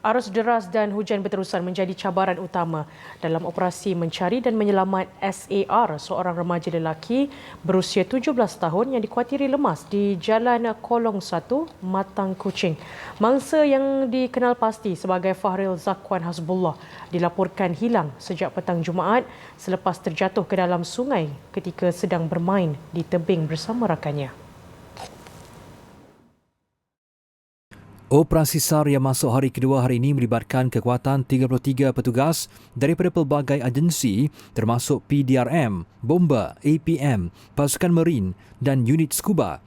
Arus deras dan hujan berterusan menjadi cabaran utama dalam operasi mencari dan menyelamat SAR, seorang remaja lelaki berusia 17 tahun yang dikuatiri lemas di Jalan Kolong 1, Matang Kuching. Mangsa yang dikenal pasti sebagai Fahril Zakwan Hasbullah dilaporkan hilang sejak petang Jumaat selepas terjatuh ke dalam sungai ketika sedang bermain di tebing bersama rakannya. Operasi SAR yang masuk hari kedua hari ini melibatkan kekuatan 33 petugas daripada pelbagai agensi termasuk PDRM, Bomba, APM, Pasukan Marin dan unit Scuba.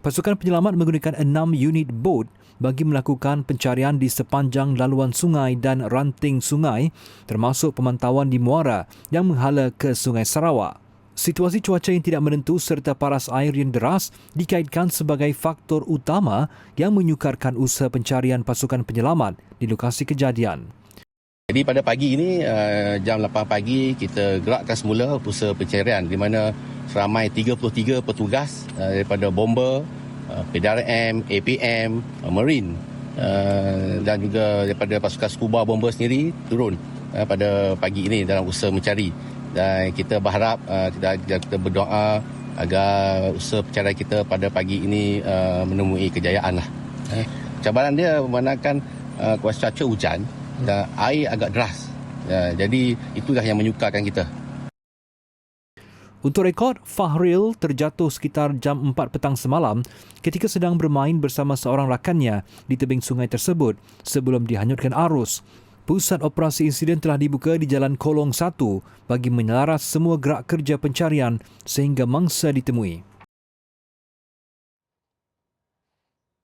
Pasukan penyelamat menggunakan 6 unit bot bagi melakukan pencarian di sepanjang laluan sungai dan ranting sungai termasuk pemantauan di muara yang menghala ke Sungai Sarawak. Situasi cuaca yang tidak menentu serta paras air yang deras dikaitkan sebagai faktor utama yang menyukarkan usaha pencarian pasukan penyelamat di lokasi kejadian. Jadi pada pagi ini, jam 8 pagi, kita gerakkan semula usaha pencarian di mana seramai 33 petugas daripada Bomba, PDRM, APM, Marine dan juga daripada pasukan Scuba Bomba sendiri turun pada pagi ini dalam usaha mencari. Dan kita berharap, kita berdoa agar usaha pencarian kita pada pagi ini menemui kejayaan lah. Cabaran dia memandangkan kuasa cuaca hujan dan air agak deras. Jadi itulah yang menyukarkan kita. Untuk rekod, Fahril terjatuh sekitar jam 4 petang semalam ketika sedang bermain bersama seorang rakannya di tebing sungai tersebut sebelum dihanyutkan arus. Pusat operasi insiden telah dibuka di Jalan Kolong 1 bagi menyelaras semua gerak kerja pencarian sehingga mangsa ditemui.